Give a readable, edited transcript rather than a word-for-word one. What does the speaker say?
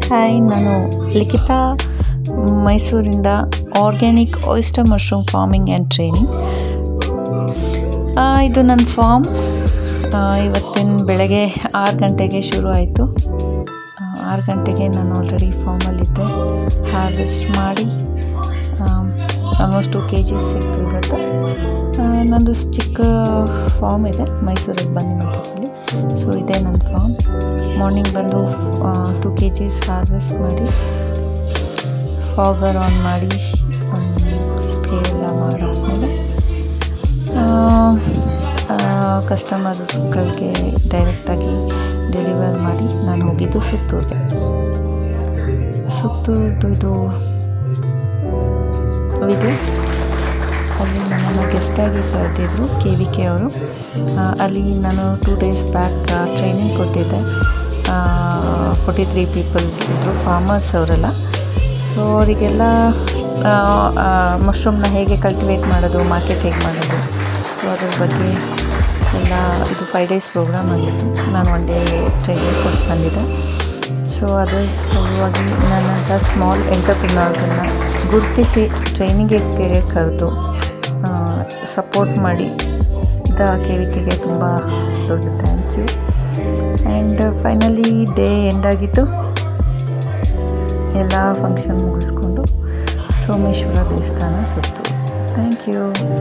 Hi, ನಾನು ಲಿಖಿತಾ ಮೈಸೂರಿಂದ. Organic oyster mushroom farming and training. ಇದು ನನ್ನ ಫಾರ್ಮ್. ಇವತ್ತಿನ ಬೆಳಗ್ಗೆ 6 ಗಂಟೆಗೆ ಶುರು ಆಯಿತು. 6 ಗಂಟೆಗೆ ನಾನು ಆಲ್ರೆಡಿ ಫಾರ್ಮಲ್ಲಿದ್ದೆ. ಹಾರ್ವೆಸ್ಟ್ ಮಾಡಿ ಆಲ್ಮೋಸ್ಟ್ 2 kg ಸಿಕ್ತು ಇವತ್ತು. ನಂದು ಚಿಕ್ಕ ಫಾರ್ಮ್ ಇದೆ ಮೈಸೂರಲ್ಲಿ ಬಂದಿಮಠದಲ್ಲಿ. ಸೊ ಇದೇ ನನ್ನ ಫಾರ್ಮ್. ಮಾರ್ನಿಂಗ್ ಬಂದು 2 kg ಹಾರ್ವೆಸ್ಟ್ ಮಾಡಿ ಫಾಗರ್ ಆನ್ ಮಾಡಿ ಸ್ಪ್ರೇ ಎಲ್ಲ ಮಾಡಾದ್ಮೇಲೆ ಕಸ್ಟಮರ್ಸ್ಗಳಿಗೆ ಡೈರೆಕ್ಟಾಗಿ ಡೆಲಿವರ್ ಮಾಡಿ ನಾನು ಹೋಗಿದ್ದು ಸುತ್ತೂರಿಗೆ. ಸುತ್ತೂರ್ದು ಇದು ಅಲ್ಲಿ ನನ್ನನ್ನು ಗೆಸ್ಟಾಗಿ ಕರೆದಿದ್ರು KVK ಅವರು. ಅಲ್ಲಿ ನಾನು 2 days ಬ್ಯಾಕ್ ಟ್ರೈನಿಂಗ್ ಕೊಟ್ಟಿದ್ದೆ. 43 ಪೀಪಲ್ಸ್ ಇದ್ದರು, ಫಾರ್ಮರ್ಸ್ ಅವರೆಲ್ಲ. ಸೊ ಅವರಿಗೆಲ್ಲ ಮಶ್ರೂಮ್ನ ಹೇಗೆ ಕಲ್ಟಿವೇಟ್ ಮಾಡೋದು, ಮಾರ್ಕೆಟ್ ಹೇಗೆ ಮಾಡೋದು, ಸೊ ಅದ್ರ ಬಗ್ಗೆ ಎಲ್ಲ ಇದು 5 days ಪ್ರೋಗ್ರಾಮ್ ಆಗಿತ್ತು. ನಾನು 1 day ಟ್ರೈನಿಂಗ್ ಕೊಟ್ಟು ಬಂದಿದ್ದೆ. ಸೊ ಅದರ ಸಲುವಾಗಿ ನನ್ನಂಥ ಸ್ಮಾಲ್ ಎಂಟರ್ಪ್ರಿನರ್ಗಳನ್ನ ಗುರುತಿಸಿ ಟ್ರೈನಿಂಗಿಗೆ ಕರೆದು ಸಪೋರ್ಟ್ ಮಾಡಿ KVKಗೆ ತುಂಬ ದೊಡ್ಡ thank you. And finally day end ಆಗಿತ್ತು. ಎಲ್ಲ ಫಂಕ್ಷನ್ ಮುಗಿಸ್ಕೊಂಡು ಸೋಮೇಶ್ವರ ದೇವಸ್ಥಾನ ಸುತ್ತು. Thank you.